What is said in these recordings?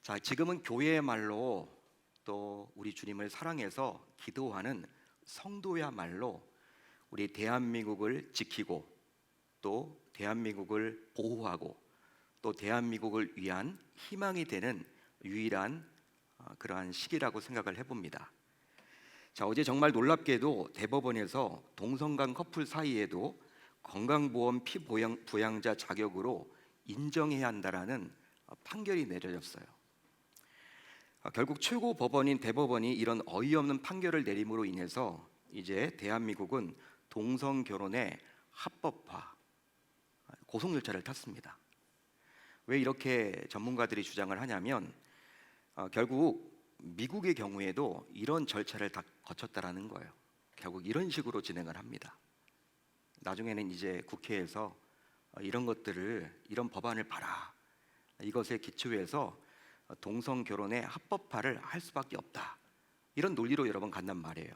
자, 지금은 교회의 말로 또 우리 주님을 사랑해서 기도하는 성도야말로 우리 대한민국을 지키고 또 대한민국을 보호하고 또 대한민국을 위한 희망이 되는 유일한 그러한 시기라고 생각을 해봅니다. 자, 어제 정말 놀랍게도 대법원에서 동성간 커플 사이에도 건강보험 피부양자 자격으로 인정해야 한다라는 판결이 내려졌어요. 결국 최고 법원인 대법원이 이런 어이없는 판결을 내림으로 인해서 이제 대한민국은 동성 결혼의 합법화 고속 열차를 탔습니다. 왜 이렇게 전문가들이 주장을 하냐면 결국 미국의 경우에도 이런 절차를 다 거쳤다라는 거예요. 결국 이런 식으로 진행을 합니다. 나중에는 이제 국회에서 이런 것들을 이런 법안을 봐라. 이것에 기초해서 동성 결혼의 합법화를 할 수밖에 없다. 이런 논리로 여러 번 간단 말이에요.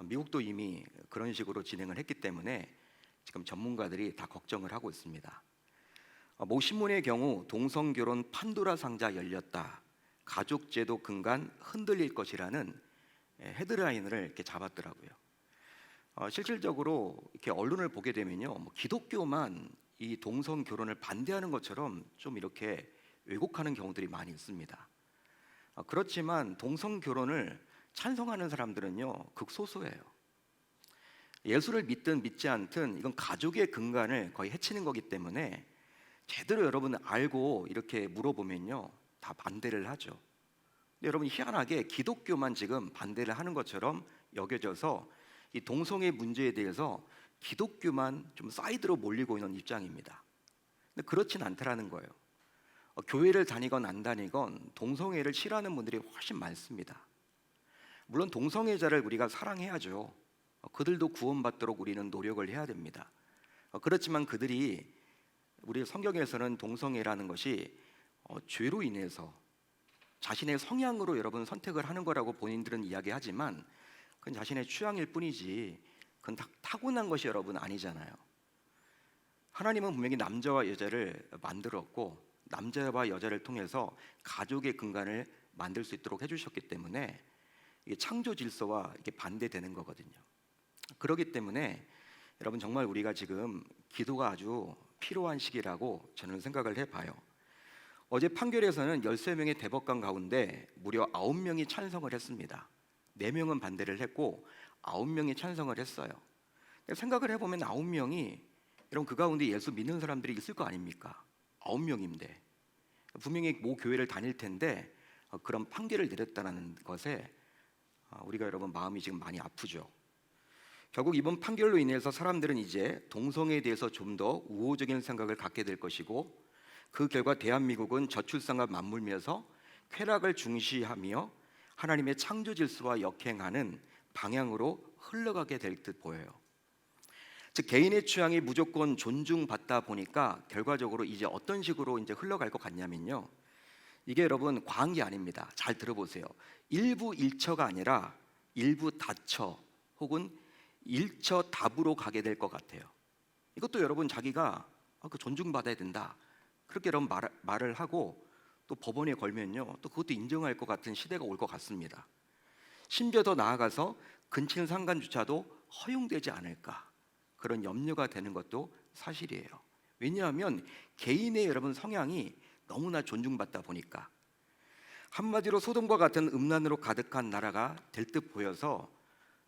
미국도 이미 그런 식으로 진행을 했기 때문에 지금 전문가들이 다 걱정을 하고 있습니다. 모 신문의 경우 동성 결혼 판도라 상자 열렸다. 가족제도 근간 흔들릴 것이라는 헤드라인을 이렇게 잡았더라고요. 실질적으로 이렇게 언론을 보게 되면요, 기독교만 이 동성 결혼을 반대하는 것처럼 좀 이렇게 왜곡하는 경우들이 많이 있습니다. 그렇지만 동성 결혼을 찬성하는 사람들은요 극소수예요. 예수를 믿든 믿지 않든 이건 가족의 근간을 거의 해치는 거기 때문에 제대로 여러분 알고 이렇게 물어보면요 다 반대를 하죠. 근데 여러분 희한하게 기독교만 지금 반대를 하는 것처럼 여겨져서 이 동성애 문제에 대해서 기독교만 좀 사이드로 몰리고 있는 입장입니다. 근데 그렇진 않다라는 거예요. 교회를 다니건 안 다니건 동성애를 싫어하는 분들이 훨씬 많습니다. 물론 동성애자를 우리가 사랑해야죠. 그들도 구원받도록 우리는 노력을 해야 됩니다. 그렇지만 그들이 우리 성경에서는 동성애라는 것이 죄로 인해서 자신의 성향으로 여러분 선택을 하는 거라고 본인들은 이야기하지만 그건 자신의 취향일 뿐이지 그건 타고난 것이 여러분 아니잖아요. 하나님은 분명히 남자와 여자를 만들었고 남자와 여자를 통해서 가족의 근간을 만들 수 있도록 해주셨기 때문에 이게 창조 질서와 이게 반대되는 거거든요. 그렇기 때문에 여러분 정말 우리가 지금 기도가 아주 필요한 시기라고 저는 생각을 해봐요. 어제 판결에서는 13명의 대법관 가운데 무려 9명이 찬성을 했습니다. 4명은 반대를 했고 9명이 찬성을 했어요. 생각을 해보면 9명이 여러분 그 가운데 예수 믿는 사람들이 있을 거 아닙니까? 9명인데 분명히 모 교회를 다닐 텐데 그런 판결을 내렸다는 것에 우리가 여러분 마음이 지금 많이 아프죠. 결국 이번 판결로 인해서 사람들은 이제 동성애에 대해서 좀 더 우호적인 생각을 갖게 될 것이고 그 결과 대한민국은 저출산과 맞물면서 쾌락을 중시하며 하나님의 창조 질서와 역행하는 방향으로 흘러가게 될 듯 보여요. 즉 개인의 취향이 무조건 존중받다 보니까 결과적으로 이제 어떤 식으로 이제 흘러갈 것 같냐면요. 이게 여러분 과한 게 아닙니다. 잘 들어보세요. 일부 일처가 아니라 일부 다처 혹은 일처답으로 가게 될 것 같아요. 이것도 여러분 자기가 존중받아야 된다 그렇게 여러분 말을 하고 또 법원에 걸면요 또 그것도 인정할 것 같은 시대가 올 것 같습니다. 심지어 더 나아가서 근친 상간조차도 허용되지 않을까 그런 염려가 되는 것도 사실이에요. 왜냐하면 개인의 여러분 성향이 너무나 존중받다 보니까 한마디로 소돔과 같은 음란으로 가득한 나라가 될 듯 보여서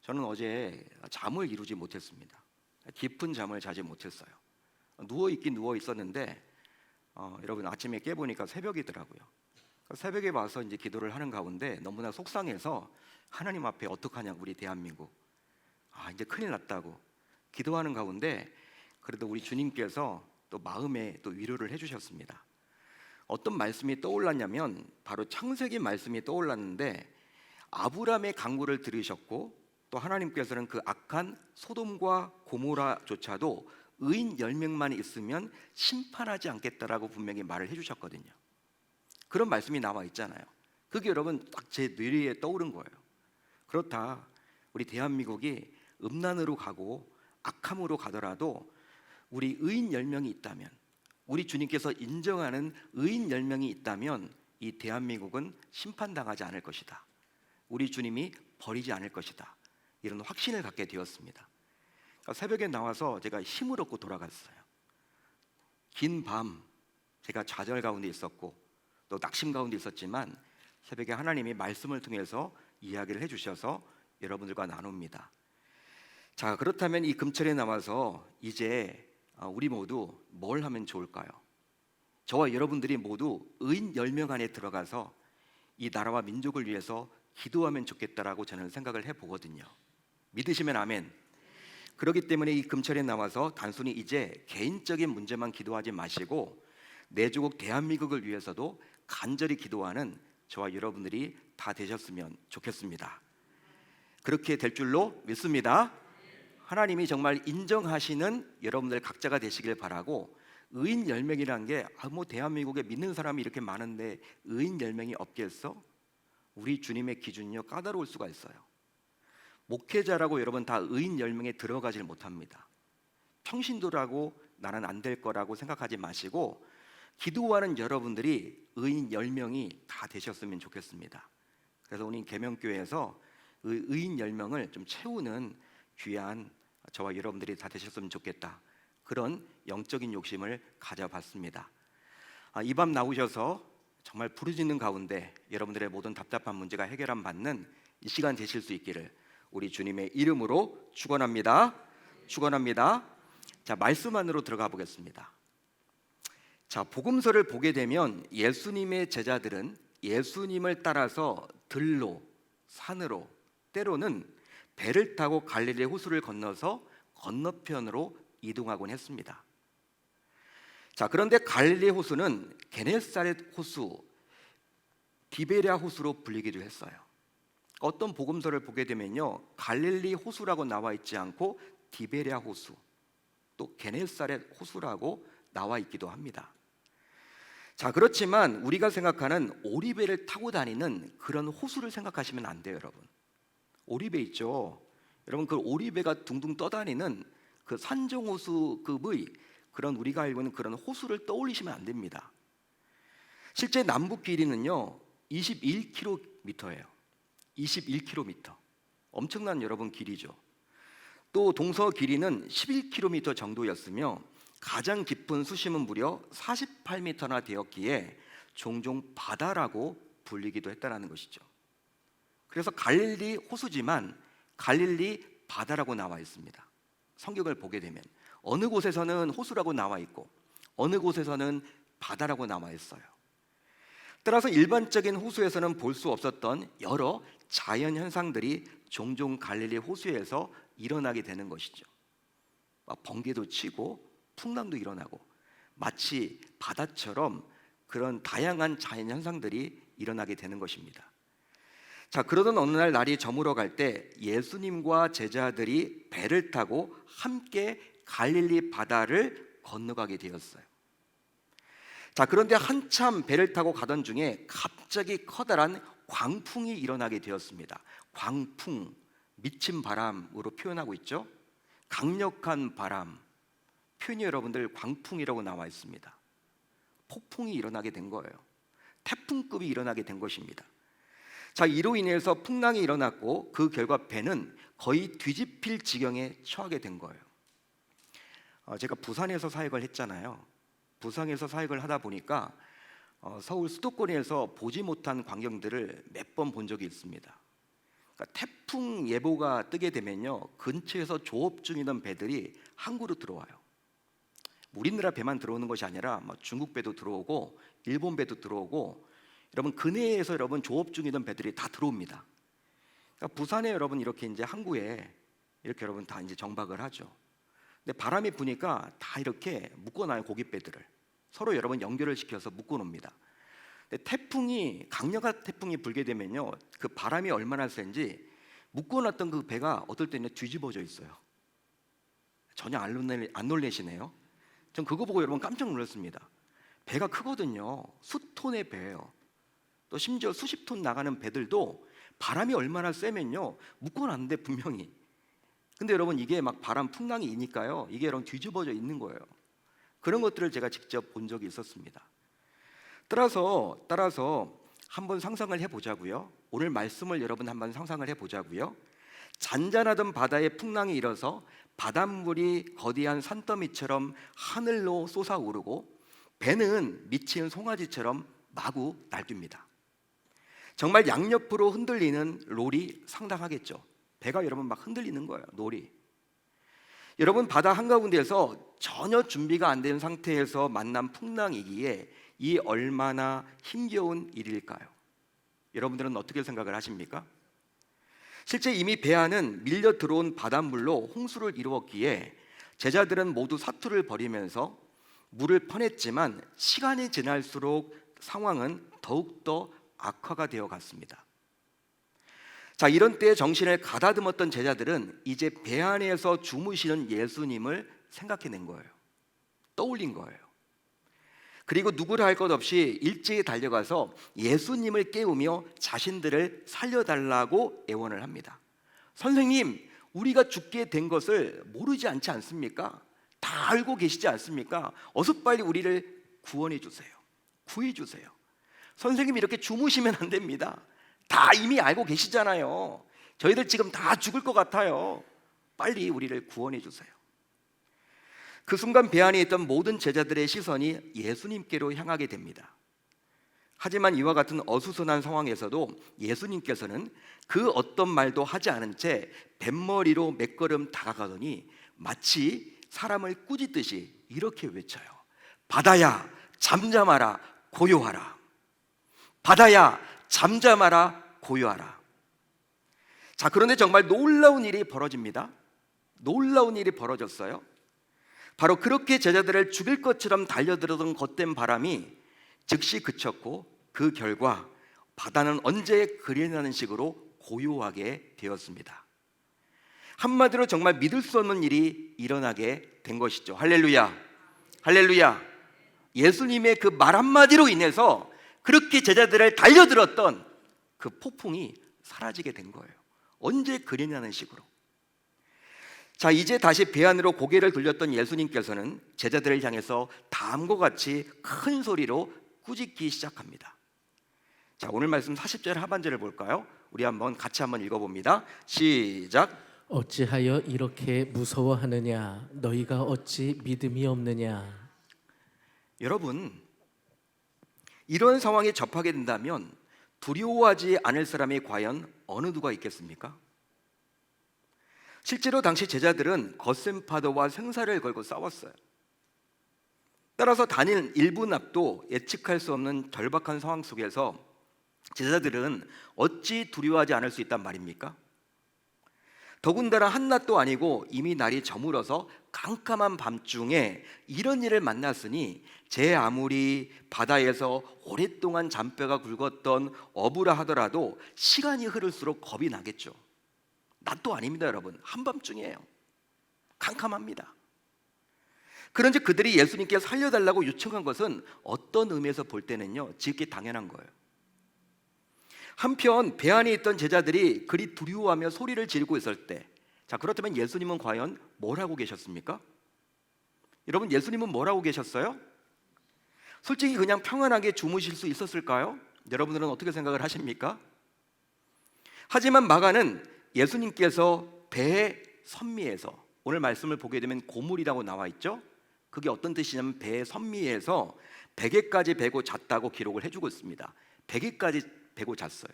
저는 어제 잠을 이루지 못했습니다. 깊은 잠을 자지 못했어요. 누워있긴 누워있었는데 여러분 아침에 깨보니까 새벽이더라고요. 새벽에 와서 이제 기도를 하는 가운데 너무나 속상해서 하나님 앞에 어떡하냐 우리 대한민국 이제 큰일 났다고 기도하는 가운데 그래도 우리 주님께서 또 마음에 또 위로를 해주셨습니다. 어떤 말씀이 떠올랐냐면 바로 창세기 말씀이 떠올랐는데 아브라함의 간구를 들으셨고 또 하나님께서는 그 악한 소돔과 고모라조차도 의인 10명만 있으면 심판하지 않겠다라고 분명히 말을 해주셨거든요. 그런 말씀이 나와 있잖아요. 그게 여러분 딱 제 뇌리에 떠오른 거예요. 그렇다 우리 대한민국이 음란으로 가고 악함으로 가더라도 우리 의인 10명이 있다면 우리 주님께서 인정하는 의인 10명이 있다면 이 대한민국은 심판당하지 않을 것이다. 우리 주님이 버리지 않을 것이다. 이런 확신을 갖게 되었습니다. 그러니까 새벽에 나와서 제가 힘을 얻고 돌아갔어요. 긴 밤 제가 좌절 가운데 있었고 또 낙심 가운데 있었지만 새벽에 하나님이 말씀을 통해서 이야기를 해주셔서 여러분들과 나눕니다. 자, 그렇다면 이 금철에 나와서 이제 우리 모두 뭘 하면 좋을까요? 저와 여러분들이 모두 의인 10명 안에 들어가서 이 나라와 민족을 위해서 기도하면 좋겠다라고 저는 생각을 해보거든요. 믿으시면 아멘. 그렇기 때문에 이 금철에 나와서 단순히 이제 개인적인 문제만 기도하지 마시고 내 조국 대한민국을 위해서도 간절히 기도하는 저와 여러분들이 다 되셨으면 좋겠습니다. 그렇게 될 줄로 믿습니다. 하나님이 정말 인정하시는 여러분들 각자가 되시길 바라고, 의인 10명이라는 게 뭐 대한민국에 믿는 사람이 이렇게 많은데 의인 10명이 없겠어? 우리 주님의 기준이요 까다로울 수가 있어요. 목회자라고 여러분 다 의인 10명에 들어가질 못합니다. 평신도라고 나는 안 될 거라고 생각하지 마시고 기도하는 여러분들이 의인 10명이 다 되셨으면 좋겠습니다. 그래서 오늘 계명교회에서 의인 10명을 좀 채우는 귀한 저와 여러분들이 다 되셨으면 좋겠다, 그런 영적인 욕심을 가져봤습니다. 이 밤 나오셔서 정말 부르짖는 가운데 여러분들의 모든 답답한 문제가 해결함 받는 이 시간 되실 수 있기를 우리 주님의 이름으로 축원합니다. 축원합니다. 자, 말씀 안으로 들어가 보겠습니다. 자, 복음서를 보게 되면 예수님의 제자들은 예수님을 따라서 들로, 산으로, 때로는 배를 타고 갈릴리 호수를 건너서 건너편으로 이동하곤 했습니다. 자, 그런데 갈릴리 호수는 게네사렛 호수, 디베랴 호수로 불리기도 했어요. 어떤 복음서를 보게 되면요, 갈릴리 호수라고 나와 있지 않고 디베랴 호수, 또 게네사렛 호수라고 나와 있기도 합니다. 자, 그렇지만 우리가 생각하는 오리배를 타고 다니는 그런 호수를 생각하시면 안 돼요, 여러분. 오리배 있죠. 여러분, 그 오리배가 둥둥 떠다니는 그 산정호수급의 그런 우리가 알고 있는 그런 호수를 떠올리시면 안 됩니다. 실제 남북 길이는요 21km예요. 21km, 엄청난 여러분 길이죠. 또 동서 길이는 11km 정도였으며 가장 깊은 수심은 무려 48m나 되었기에 종종 바다라고 불리기도 했다는 것이죠. 그래서 갈릴리 호수지만 갈릴리 바다라고 나와 있습니다. 성경을 보게 되면 어느 곳에서는 호수라고 나와 있고 어느 곳에서는 바다라고 나와 있어요. 따라서 일반적인 호수에서는 볼 수 없었던 여러 자연 현상들이 종종 갈릴리 호수에서 일어나게 되는 것이죠. 번개도 치고 풍랑도 일어나고 마치 바다처럼 그런 다양한 자연 현상들이 일어나게 되는 것입니다. 자, 그러던 어느 날 날이 저물어 갈 때 예수님과 제자들이 배를 타고 함께 갈릴리 바다를 건너가게 되었어요. 자, 그런데 한참 배를 타고 가던 중에 갑자기 커다란 광풍이 일어나게 되었습니다. 광풍, 미친 바람으로 표현하고 있죠. 강력한 바람, 표현이 여러분들 광풍이라고 나와 있습니다. 폭풍이 일어나게 된 거예요. 태풍급이 일어나게 된 것입니다. 자, 이로 인해서 풍랑이 일어났고 그 결과 배는 거의 뒤집힐 지경에 처하게 된 거예요. 제가 부산에서 사역을 했잖아요. 부산에서 사역을 하다 보니까 서울 수도권에서 보지 못한 광경들을 몇 번 본 적이 있습니다. 그러니까 태풍 예보가 뜨게 되면요, 근처에서 조업 중이던 배들이 항구로 들어와요. 우리나라 배만 들어오는 것이 아니라 중국 배도 들어오고 일본 배도 들어오고, 여러분 근해에서 여러분 조업 중이던 배들이 다 들어옵니다. 그러니까 부산에 여러분 이렇게 이제 항구에 이렇게 여러분 다 이제 정박을 하죠. 근데 바람이 부니까 다 이렇게 묶어놔요. 고깃배들을 서로 여러분 연결을 시켜서 묶어놓습니다. 근데 태풍이, 강력한 태풍이 불게 되면요, 그 바람이 얼마나 센지 묶어놨던 그 배가 어떨 때는 뒤집어져 있어요. 전혀 안 놀래시네요. 전 그거 보고 여러분 깜짝 놀랐습니다. 배가 크거든요. 수톤의 배예요. 또 심지어 수십 톤 나가는 배들도 바람이 얼마나 세면요 묶어놨는데 분명히, 근데 여러분 이게 막 바람 풍랑이 이니까요 이게 여러분 뒤집어져 있는 거예요. 그런 것들을 제가 직접 본 적이 있었습니다. 따라서 한번 상상을 해보자고요. 오늘 말씀을 여러분 한번 상상을 해보자고요. 잔잔하던 바다에 풍랑이 일어서 바닷물이 거대한 산더미처럼 하늘로 솟아오르고 배는 미친 송아지처럼 마구 날뜁니다. 정말 양옆으로 흔들리는 롤이 상당하겠죠. 배가 여러분 막 흔들리는 거예요. 롤이. 여러분 바다 한가운데에서 전혀 준비가 안 된 상태에서 만난 풍랑이기에 이 얼마나 힘겨운 일일까요? 여러분들은 어떻게 생각을 하십니까? 실제 이미 배 안은 밀려 들어온 바닷물로 홍수를 이루었기에 제자들은 모두 사투를 벌이면서 물을 퍼냈지만 시간이 지날수록 상황은 더욱더 악화가 되어 갔습니다. 자, 이런 때에 정신을 가다듬었던 제자들은 이제 배 안에서 주무시는 예수님을 생각해낸 거예요. 떠올린 거예요. 그리고 누구라 할 것 없이 일제히 달려가서 예수님을 깨우며 자신들을 살려달라고 애원을 합니다. 선생님, 우리가 죽게 된 것을 모르지 않지 않습니까? 다 알고 계시지 않습니까? 어서 빨리 우리를 구원해 주세요. 구해 주세요. 선생님이 이렇게 주무시면 안 됩니다. 다 이미 알고 계시잖아요. 저희들 지금 다 죽을 것 같아요. 빨리 우리를 구원해 주세요. 그 순간 배 안에 있던 모든 제자들의 시선이 예수님께로 향하게 됩니다. 하지만 이와 같은 어수선한 상황에서도 예수님께서는 그 어떤 말도 하지 않은 채 뱃머리로 몇 걸음 다가가더니 마치 사람을 꾸짖듯이 이렇게 외쳐요. 바다야 잠잠하라 고요하라. 바다야 잠잠하라 고요하라. 자, 그런데 정말 놀라운 일이 벌어집니다. 놀라운 일이 벌어졌어요. 바로 그렇게 제자들을 죽일 것처럼 달려들었던 겉된 바람이 즉시 그쳤고 그 결과 바다는 언제 그리나는 식으로 고요하게 되었습니다. 한마디로 정말 믿을 수 없는 일이 일어나게 된 것이죠. 할렐루야, 할렐루야. 예수님의 그 말 한마디로 인해서 그렇게 제자들을 달려들었던 그 폭풍이 사라지게 된 거예요. 언제 그리냐는 식으로. 자, 이제 다시 배 안으로 고개를 돌렸던 예수님께서는 제자들을 향해서 다음과 같이 큰 소리로 꾸짖기 시작합니다. 자, 오늘 말씀 40절 하반절을 볼까요? 우리 한번 같이 한번 읽어봅니다. 시작. 어찌하여 이렇게 무서워하느냐? 너희가 어찌 믿음이 없느냐? 여러분, 이런 상황에 접하게 된다면 두려워하지 않을 사람이 과연 어느 누가 있겠습니까? 실제로 당시 제자들은 거센 파도와 생사를 걸고 싸웠어요. 따라서 단일 1분 앞도 예측할 수 없는 절박한 상황 속에서 제자들은 어찌 두려워하지 않을 수 있단 말입니까? 더군다나 한낮도 아니고 이미 날이 저물어서 깜깜한 밤중에 이런 일을 만났으니 제 아무리 바다에서 오랫동안 잔뼈가 굵었던 어부라 하더라도 시간이 흐를수록 겁이 나겠죠. 낮도 아닙니다, 여러분. 한밤중이에요. 캄캄합니다. 그런지 그들이 예수님께 살려달라고 요청한 것은 어떤 의미에서 볼 때는요, 지극히 당연한 거예요. 한편 배 안에 있던 제자들이 그리 두려워하며 소리를 지르고 있을 때, 자, 그렇다면 예수님은 과연 뭘 하고 계셨습니까? 여러분, 예수님은 뭘 하고 계셨어요? 솔직히 그냥 평안하게 주무실 수 있었을까요? 여러분들은 어떻게 생각을 하십니까? 하지만 마가는 예수님께서 배의 선미에서, 오늘 말씀을 보게 되면 고물이라고 나와 있죠. 그게 어떤 뜻이냐면 배의 선미에서 베개까지 베고 잤다고 기록을 해주고 있습니다. 베개까지 베고 잤어요.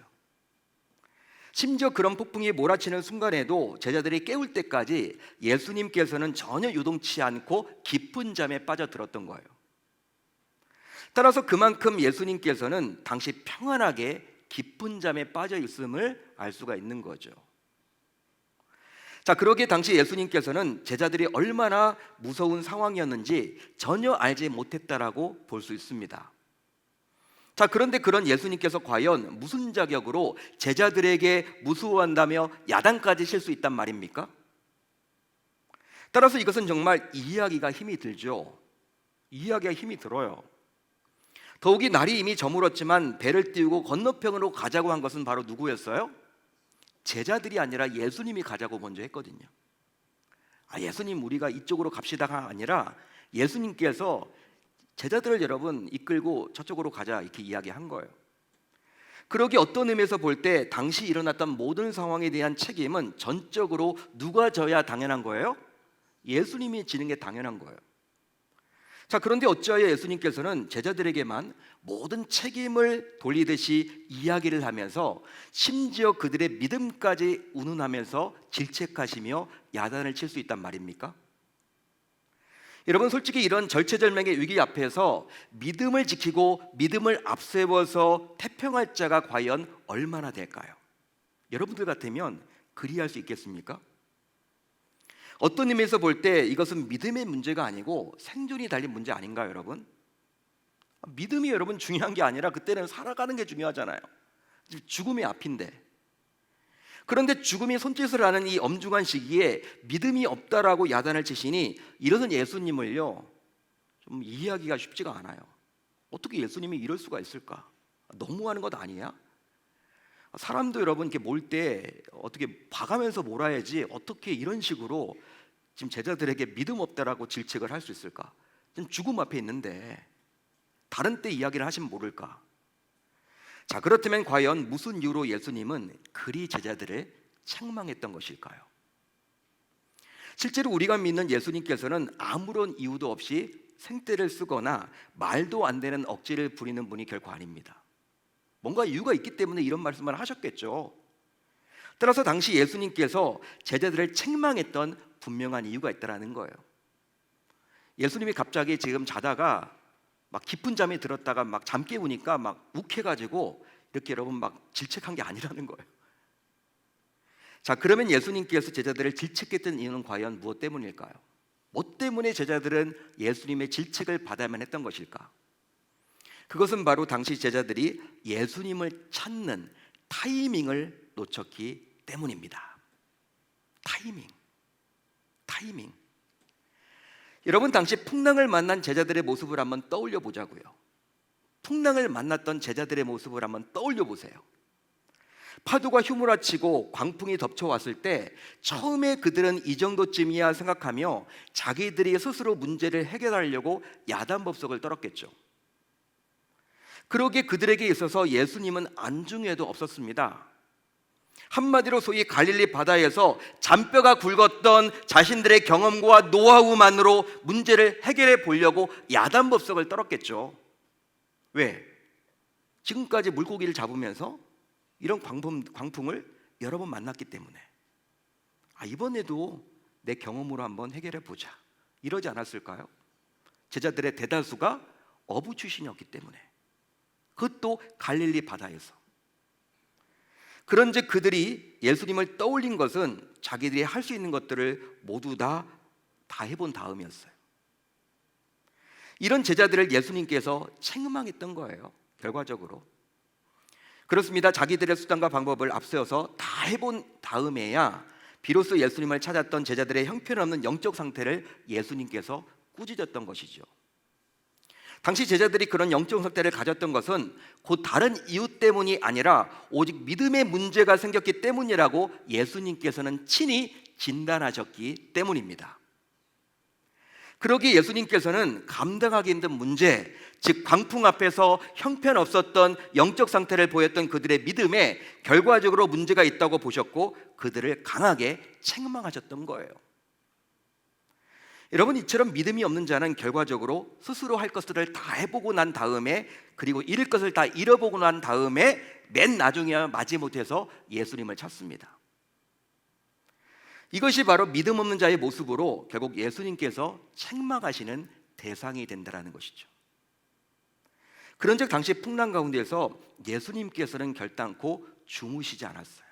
심지어 그런 폭풍이 몰아치는 순간에도 제자들이 깨울 때까지 예수님께서는 전혀 요동치 않고 깊은 잠에 빠져들었던 거예요. 따라서 그만큼 예수님께서는 당시 평안하게 깊은 잠에 빠져 있음을 알 수가 있는 거죠. 자, 그러기에 당시 예수님께서는 제자들이 얼마나 무서운 상황이었는지 전혀 알지 못했다라고 볼 수 있습니다. 자, 그런데 그런 예수님께서 과연 무슨 자격으로 제자들에게 무서워한다며 야단까지 칠 수 있단 말입니까? 따라서 이것은 정말 이해하기가 힘이 들죠. 이해하기가 힘이 들어요. 더욱이 날이 이미 저물었지만 배를 띄우고 건너편으로 가자고 한 것은 바로 누구였어요? 제자들이 아니라 예수님이 가자고 먼저 했거든요. 예수님 우리가 이쪽으로 갑시다가 아니라 예수님께서 제자들을 여러분 이끌고 저쪽으로 가자 이렇게 이야기한 거예요. 그러기 어떤 의미에서 볼 때 당시 일어났던 모든 상황에 대한 책임은 전적으로 누가 져야 당연한 거예요? 예수님이 지는 게 당연한 거예요. 자, 그런데 어찌하여 예수님께서는 제자들에게만 모든 책임을 돌리듯이 이야기를 하면서 심지어 그들의 믿음까지 운운하면서 질책하시며 야단을 칠 수 있단 말입니까? 여러분, 솔직히 이런 절체절명의 위기 앞에서 믿음을 지키고 믿음을 앞세워서 태평할 자가 과연 얼마나 될까요? 여러분들 같으면 그리할 수 있겠습니까? 어떤 의미에서 볼 때 이것은 믿음의 문제가 아니고 생존이 달린 문제 아닌가요, 여러분? 믿음이 여러분 중요한 게 아니라 그때는 살아가는 게 중요하잖아요. 죽음이 앞인데. 그런데 죽음이 손짓을 하는 이 엄중한 시기에 믿음이 없다라고 야단을 치시니 이러던 예수님을요 좀 이해하기가 쉽지가 않아요. 어떻게 예수님이 이럴 수가 있을까? 너무하는 것 아니야? 사람도 여러분 이렇게 몰 때 어떻게 봐가면서 몰아야지 어떻게 이런 식으로 지금 제자들에게 믿음 없다라고 질책을 할 수 있을까? 지금 죽음 앞에 있는데 다른 때 이야기를 하시면 모를까? 자, 그렇다면 과연 무슨 이유로 예수님은 그리 제자들을 책망했던 것일까요? 실제로 우리가 믿는 예수님께서는 아무런 이유도 없이 생떼를 쓰거나 말도 안 되는 억지를 부리는 분이 결코 아닙니다. 뭔가 이유가 있기 때문에 이런 말씀을 하셨겠죠. 따라서 당시 예수님께서 제자들을 책망했던 분명한 이유가 있다는 거예요. 예수님이 갑자기 지금 자다가 막 깊은 잠이 들었다가 막 잠 깨우니까 막 욱해가지고 이렇게 여러분 막 질책한 게 아니라는 거예요. 자, 그러면 예수님께서 제자들을 질책했던 이유는 과연 무엇 때문일까요? 뭐 때문에 제자들은 예수님의 질책을 받아야만 했던 것일까? 그것은 바로 당시 제자들이 예수님을 찾는 타이밍을 놓쳤기 때문입니다. 타이밍. 여러분, 당시 풍랑을 만난 제자들의 모습을 한번 떠올려 보자고요. 풍랑을 만났던 제자들의 모습을 한번 떠올려 보세요. 파도가 휘몰아치고 광풍이 덮쳐왔을 때 처음에 그들은 이 정도쯤이야 생각하며 자기들이 스스로 문제를 해결하려고 야단법석을 떨었겠죠. 그러기에 그들에게 있어서 예수님은 안중에도 없었습니다. 한마디로 소위 갈릴리 바다에서 잔뼈가 굵었던 자신들의 경험과 노하우만으로 문제를 해결해 보려고 야단법석을 떨었겠죠. 왜? 지금까지 물고기를 잡으면서 이런 광풍을 여러 번 만났기 때문에 이번에도 내 경험으로 한번 해결해 보자 이러지 않았을까요? 제자들의 대다수가 어부 출신이었기 때문에, 그것도 갈릴리 바다에서. 그런즉 그들이 예수님을 떠올린 것은 자기들이 할 수 있는 것들을 모두 다 해본 다음이었어요. 이런 제자들을 예수님께서 책망했던 거예요. 결과적으로 그렇습니다. 자기들의 수단과 방법을 앞세워서 다 해본 다음에야 비로소 예수님을 찾았던 제자들의 형편없는 영적 상태를 예수님께서 꾸짖었던 것이죠. 당시 제자들이 그런 영적 상태를 가졌던 것은 곧 다른 이유 때문이 아니라 오직 믿음의 문제가 생겼기 때문이라고 예수님께서는 친히 진단하셨기 때문입니다. 그러기에 예수님께서는 감당하기 힘든 문제, 즉 광풍 앞에서 형편없었던 영적 상태를 보였던 그들의 믿음에 결과적으로 문제가 있다고 보셨고 그들을 강하게 책망하셨던 거예요. 여러분, 이처럼 믿음이 없는 자는 결과적으로 스스로 할 것들을 다 해보고 난 다음에, 그리고 잃을 것을 다 잃어보고 난 다음에 맨 나중에야 마지못해서 예수님을 찾습니다. 이것이 바로 믿음 없는 자의 모습으로 결국 예수님께서 책망하시는 대상이 된다는 것이죠. 그런즉 당시 풍랑 가운데서 예수님께서는 결단코 주무시지 않았습니다.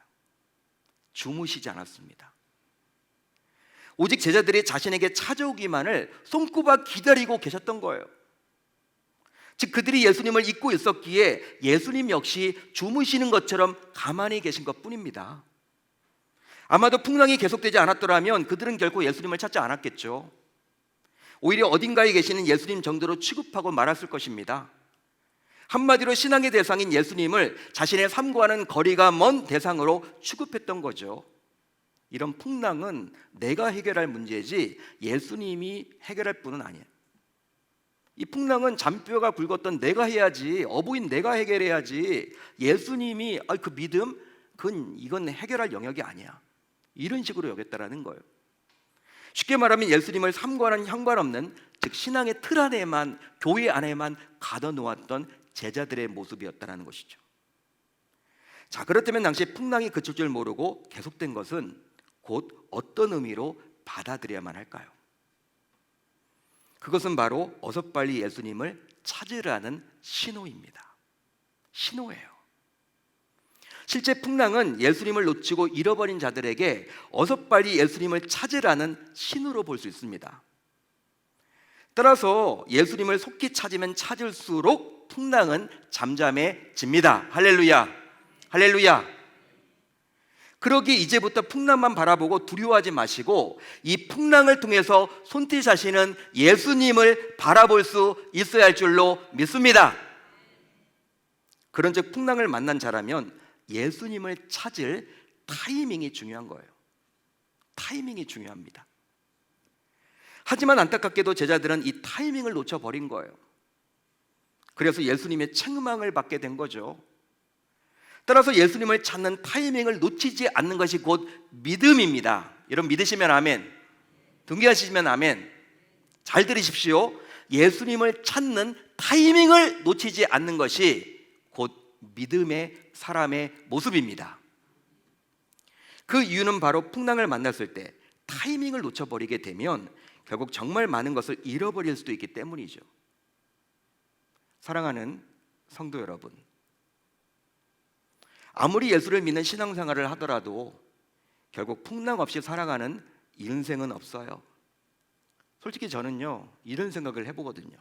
오직 제자들이 자신에게 찾아오기만을 손꼽아 기다리고 계셨던 거예요. 즉 그들이 예수님을 잊고 있었기에 예수님 역시 주무시는 것처럼 가만히 계신 것뿐입니다. 아마도 풍랑이 계속되지 않았더라면 그들은 결코 예수님을 찾지 않았겠죠. 오히려 어딘가에 계시는 예수님 정도로 취급하고 말았을 것입니다. 한마디로 신앙의 대상인 예수님을 자신의 삶과는 거리가 먼 대상으로 취급했던 거죠. 이런 풍랑은 내가 해결할 문제지 예수님이 해결할 분은 아니에요. 이 풍랑은 잔뼈가 굵었던 내가 해야지, 어부인 내가 해결해야지, 예수님이 그 믿음 이건 해결할 영역이 아니야, 이런 식으로 여겼다라는 거예요. 쉽게 말하면 예수님을 삶과는 상관없는, 즉 신앙의 틀 안에만, 교회 안에만 가둬놓았던 제자들의 모습이었다는 것이죠. 자, 그렇다면 당시 풍랑이 그칠 줄 모르고 계속된 것은 곧 어떤 의미로 받아들여야만 할까요? 그것은 바로 어서 빨리 예수님을 찾으라는 신호입니다. 신호예요. 실제 풍랑은 예수님을 놓치고 잃어버린 자들에게 어서 빨리 예수님을 찾으라는 신호로 볼 수 있습니다. 따라서 예수님을 속히 찾으면 찾을수록 풍랑은 잠잠해집니다. 할렐루야, 할렐루야. 그러기에 이제부터 풍랑만 바라보고 두려워하지 마시고 이 풍랑을 통해서 손짓하시는 예수님을 바라볼 수 있어야 할 줄로 믿습니다. 그런즉 풍랑을 만난 자라면 예수님을 찾을 타이밍이 중요한 거예요. 타이밍이 중요합니다. 하지만 안타깝게도 제자들은 이 타이밍을 놓쳐버린 거예요. 그래서 예수님의 책망을 받게 된 거죠. 따라서 예수님을 찾는 타이밍을 놓치지 않는 것이 곧 믿음입니다. 여러분 믿으시면 아멘, 동의하시면 아멘. 잘 들으십시오. 예수님을 찾는 타이밍을 놓치지 않는 것이 곧 믿음의 사람의 모습입니다. 그 이유는 바로 풍랑을 만났을 때 타이밍을 놓쳐버리게 되면 결국 정말 많은 것을 잃어버릴 수도 있기 때문이죠. 사랑하는 성도 여러분, 아무리 예수를 믿는 신앙생활을 하더라도 결국 풍랑 없이 살아가는 인생은 없어요. 솔직히 저는요, 이런 생각을 해보거든요.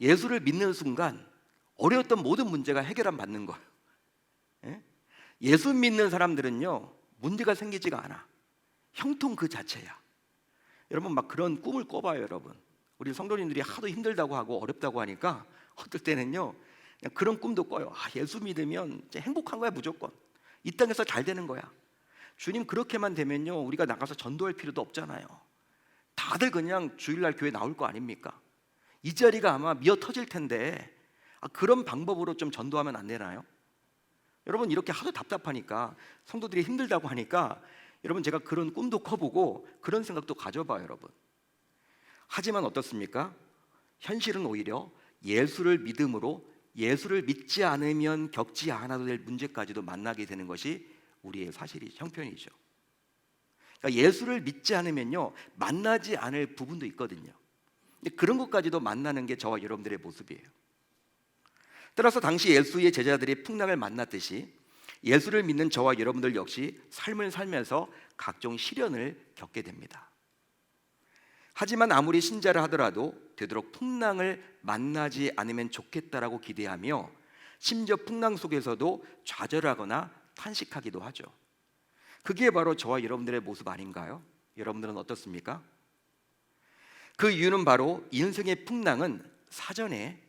예수를 믿는 순간 어려웠던 모든 문제가 해결안 받는 거예요. 예? 예수 믿는 사람들은요, 문제가 생기지가 않아. 형통 그 자체야. 여러분 막 그런 꿈을 꿔봐요. 여러분, 우리 성도님들이 하도 힘들다고 하고 어렵다고 하니까 어떨 때는요 그냥 그런 꿈도 꿔요. 예수 믿으면 이제 행복한 거야. 무조건 이 땅에서 잘 되는 거야. 주님 그렇게만 되면요 우리가 나가서 전도할 필요도 없잖아요. 다들 그냥 주일날 교회 나올 거 아닙니까? 이 자리가 아마 미어 터질 텐데 그런 방법으로 좀 전도하면 안 되나요? 여러분 이렇게 하도 답답하니까, 성도들이 힘들다고 하니까 여러분 제가 그런 꿈도 꿔보고 그런 생각도 가져봐요. 여러분, 하지만 어떻습니까? 현실은 오히려 예수를 믿음으로 예수를 믿지 않으면 겪지 않아도 될 문제까지도 만나게 되는 것이 우리의 사실이죠. 형편이죠. 그러니까 예수를 믿지 않으면요 만나지 않을 부분도 있거든요. 근데 그런 것까지도 만나는 게 저와 여러분들의 모습이에요. 따라서 당시 예수의 제자들이 풍랑을 만났듯이 예수를 믿는 저와 여러분들 역시 삶을 살면서 각종 시련을 겪게 됩니다. 하지만 아무리 신자를 하더라도 되도록 풍랑을 만나지 않으면 좋겠다라고 기대하며 심지어 풍랑 속에서도 좌절하거나 탄식하기도 하죠. 그게 바로 저와 여러분들의 모습 아닌가요? 여러분들은 어떻습니까? 그 이유는 바로 인생의 풍랑은 사전에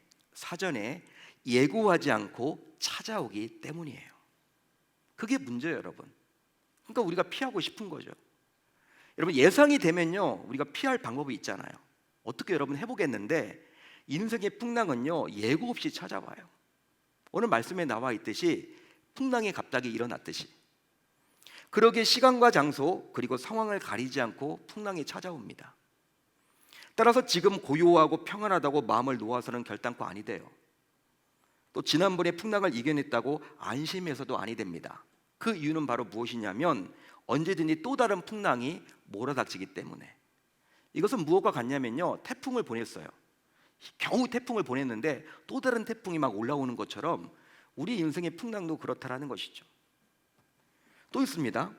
예고하지 않고 찾아오기 때문이에요. 그게 문제예요, 여러분. 그러니까 우리가 피하고 싶은 거죠. 여러분 예상이 되면요 우리가 피할 방법이 있잖아요. 어떻게 여러분 해보겠는데, 인생의 풍랑은요 예고 없이 찾아와요. 오늘 말씀에 나와 있듯이 풍랑이 갑자기 일어났듯이, 그러기에 시간과 장소 그리고 상황을 가리지 않고 풍랑이 찾아옵니다. 따라서 지금 고요하고 평안하다고 마음을 놓아서는 결단코 아니 돼요. 또 지난번에 풍랑을 이겨냈다고 안심해서도 아니 됩니다. 그 이유는 바로 무엇이냐면 언제든지 또 다른 풍랑이 몰아닥치기 때문에. 이것은 무엇과 같냐면요 태풍을 보냈어요. 겨우 태풍을 보냈는데 또 다른 태풍이 막 올라오는 것처럼 우리 인생의 풍랑도 그렇다라는 것이죠. 또 있습니다.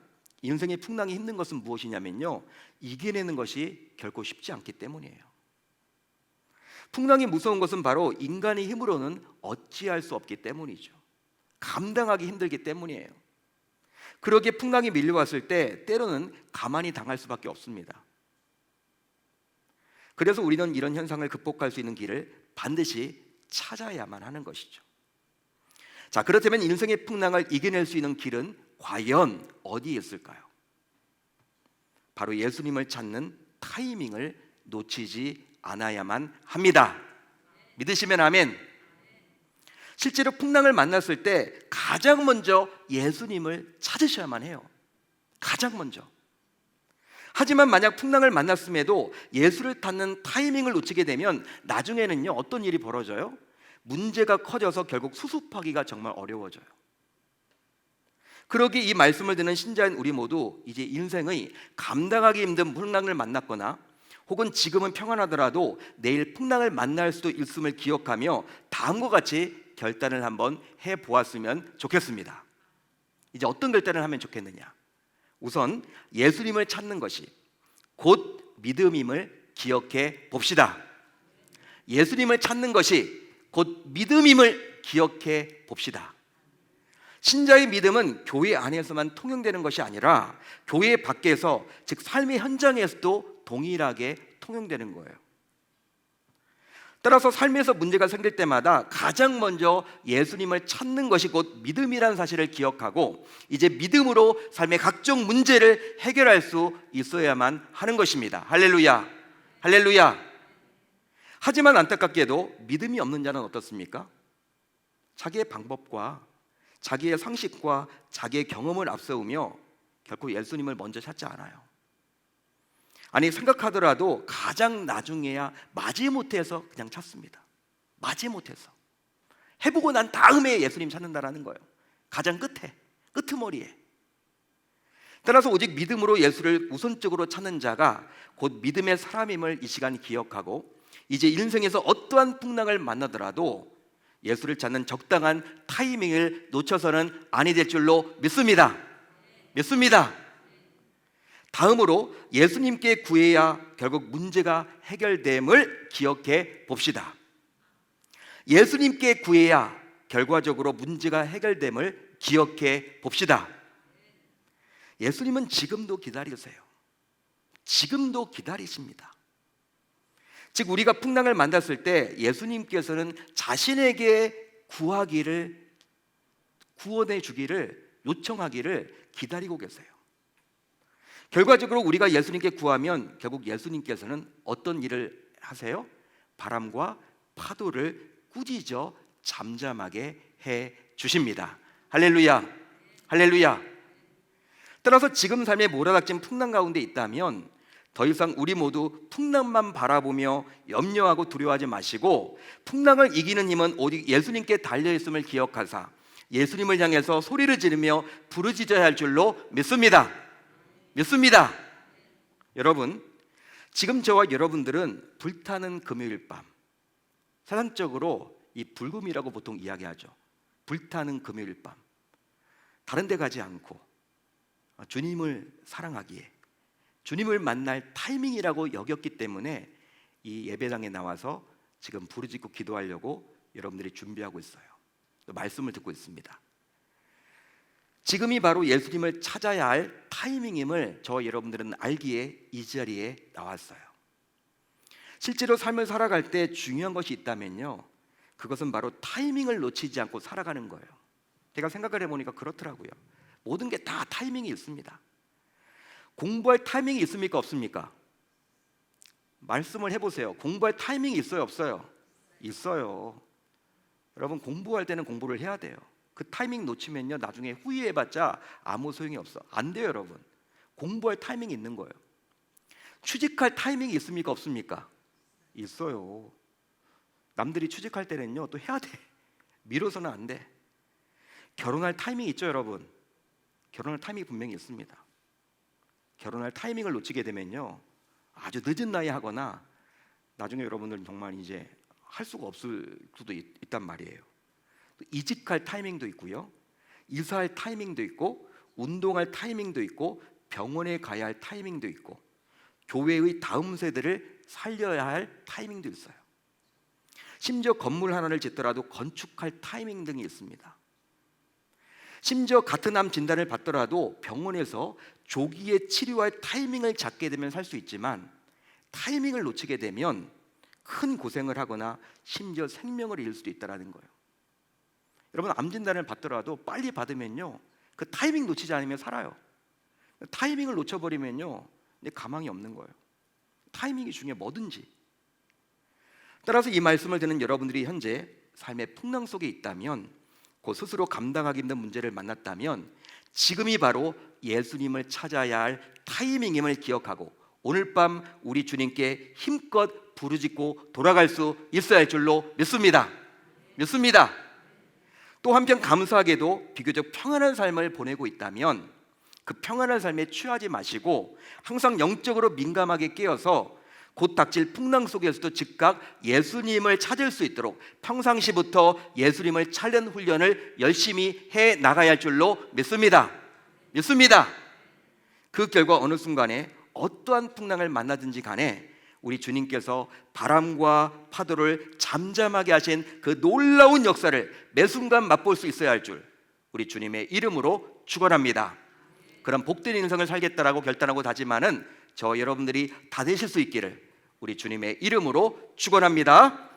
인생의 풍랑이 힘든 것은 무엇이냐면요 이겨내는 것이 결코 쉽지 않기 때문이에요. 풍랑이 무서운 것은 바로 인간의 힘으로는 어찌할 수 없기 때문이죠. 감당하기 힘들기 때문이에요. 그러기에 풍랑이 밀려왔을 때 때로는 가만히 당할 수밖에 없습니다. 그래서 우리는 이런 현상을 극복할 수 있는 길을 반드시 찾아야만 하는 것이죠. 자, 그렇다면 인생의 풍랑을 이겨낼 수 있는 길은 과연 어디에 있을까요? 바로 예수님을 찾는 타이밍을 놓치지 않아야만 합니다. 믿으시면 아멘. 실제로 풍랑을 만났을 때 가장 먼저 예수님을 찾으셔야만 해요. 가장 먼저. 하지만 만약 풍랑을 만났음에도 예수를 찾는 타이밍을 놓치게 되면 나중에는요, 어떤 일이 벌어져요? 문제가 커져서 결국 수습하기가 정말 어려워져요. 그러기 이 말씀을 듣는 신자인 우리 모두 이제 인생의 감당하기 힘든 풍랑을 만났거나 혹은 지금은 평안하더라도 내일 풍랑을 만날 수도 있음을 기억하며 다음과 같이 결단을 한번 해보았으면 좋겠습니다. 이제 어떤 결단을 하면 좋겠느냐? 우선 예수님을 찾는 것이 곧 믿음임을 기억해 봅시다. 예수님을 찾는 것이 곧 믿음임을 기억해 봅시다. 신자의 믿음은 교회 안에서만 통용되는 것이 아니라 교회 밖에서, 즉 삶의 현장에서도 동일하게 통용되는 거예요. 따라서 삶에서 문제가 생길 때마다 가장 먼저 예수님을 찾는 것이 곧 믿음이라는 사실을 기억하고 이제 믿음으로 삶의 각종 문제를 해결할 수 있어야만 하는 것입니다. 할렐루야, 할렐루야. 하지만 안타깝게도 믿음이 없는 자는 어떻습니까? 자기의 방법과 자기의 상식과 자기의 경험을 앞세우며 결코 예수님을 먼저 찾지 않아요. 아니, 생각하더라도 가장 나중에야 마지못해서 그냥 찾습니다. 마지못해서 해보고 난 다음에 예수님 찾는다라는 거예요. 가장 끝에, 끄트머리에. 따라서 오직 믿음으로 예수를 우선적으로 찾는 자가 곧 믿음의 사람임을 이 시간 기억하고 이제 인생에서 어떠한 풍랑을 만나더라도 예수를 찾는 적당한 타이밍을 놓쳐서는 아니 될 줄로 믿습니다. 믿습니다. 다음으로 예수님께 구해야 결국 문제가 해결됨을 기억해 봅시다. 예수님께 구해야 결과적으로 문제가 해결됨을 기억해 봅시다. 예수님은 지금도 기다리세요. 지금도 기다리십니다. 즉 우리가 풍랑을 만났을 때 예수님께서는 자신에게 구원해 주기를 요청하기를 기다리고 계세요. 결과적으로 우리가 예수님께 구하면 결국 예수님께서는 어떤 일을 하세요? 바람과 파도를 꾸짖어 잠잠하게 해 주십니다. 할렐루야, 할렐루야. 따라서 지금 삶에 몰아닥친 풍랑 가운데 있다면 더 이상 우리 모두 풍랑만 바라보며 염려하고 두려워하지 마시고 풍랑을 이기는 힘은 오직 예수님께 달려있음을 기억하사 예수님을 향해서 소리를 지르며 부르짖어야 할 줄로 믿습니다. 믿습니다. 여러분, 지금 저와 여러분들은 불타는 금요일 밤, 사상적으로 이 불금이라고 보통 이야기하죠. 불타는 금요일 밤, 다른 데 가지 않고 주님을 사랑하기에 주님을 만날 타이밍이라고 여겼기 때문에 이 예배당에 나와서 지금 부르짖고 기도하려고 여러분들이 준비하고 있어요. 또 말씀을 듣고 있습니다. 지금이 바로 예수님을 찾아야 할 타이밍임을 저와 여러분들은 알기에 이 자리에 나왔어요. 실제로 삶을 살아갈 때 중요한 것이 있다면요, 그것은 바로 타이밍을 놓치지 않고 살아가는 거예요. 제가 생각을 해보니까 그렇더라고요. 모든 게 다 타이밍이 있습니다. 공부할 타이밍이 있습니까? 없습니까? 말씀을 해보세요. 공부할 타이밍이 있어요? 없어요? 있어요. 여러분, 공부할 때는 공부를 해야 돼요. 그 타이밍 놓치면요 나중에 후회해봤자 아무 소용이 없어. 안 돼요. 여러분, 공부할 타이밍이 있는 거예요. 취직할 타이밍이 있습니까? 없습니까? 있어요. 남들이 취직할 때는요 또 해야 돼. 미뤄서는 안 돼. 결혼할 타이밍이 있죠. 여러분, 결혼할 타이밍이 분명히 있습니다. 결혼할 타이밍을 놓치게 되면요 아주 늦은 나이에 하거나 나중에 여러분들은 정말 이제 할 수가 없을 수도 있단 말이에요. 이직할 타이밍도 있고요, 이사할 타이밍도 있고, 운동할 타이밍도 있고, 병원에 가야 할 타이밍도 있고, 교회의 다음 세대를 살려야 할 타이밍도 있어요. 심지어 건물 하나를 짓더라도 건축할 타이밍 등이 있습니다. 심지어 같은 암 진단을 받더라도 병원에서 조기에 치료할 타이밍을 잡게 되면 살 수 있지만 타이밍을 놓치게 되면 큰 고생을 하거나 심지어 생명을 잃을 수도 있다는 거예요. 여러분, 암 진단을 받더라도 빨리 받으면요 그 타이밍 놓치지 않으면 살아요. 타이밍을 놓쳐버리면요 가망이 없는 거예요. 타이밍이 중요해. 뭐든지. 따라서 이 말씀을 듣는 여러분들이 현재 삶의 풍랑 속에 있다면, 그 스스로 감당하기 힘든 문제를 만났다면 지금이 바로 예수님을 찾아야 할 타이밍임을 기억하고 오늘 밤 우리 주님께 힘껏 부르짖고 돌아갈 수 있어야 할 줄로 믿습니다. 또 한편 감사하게도 비교적 평안한 삶을 보내고 있다면 그 평안한 삶에 취하지 마시고 항상 영적으로 민감하게 깨어서 곧 닥칠 풍랑 속에서도 즉각 예수님을 찾을 수 있도록 평상시부터 예수님을 찾는 훈련을 열심히 해 나가야 할 줄로 믿습니다. 그 결과 어느 순간에 어떠한 풍랑을 만나든지 간에 우리 주님께서 바람과 파도를 잠잠하게 하신 그 놀라운 역사를 매 순간 맛볼 수 있어야 할 줄 우리 주님의 이름으로 축원합니다. 그런 복된 인생을 살겠다라고 결단하고 다짐하는 저 여러분들이 다 되실 수 있기를 우리 주님의 이름으로 축원합니다.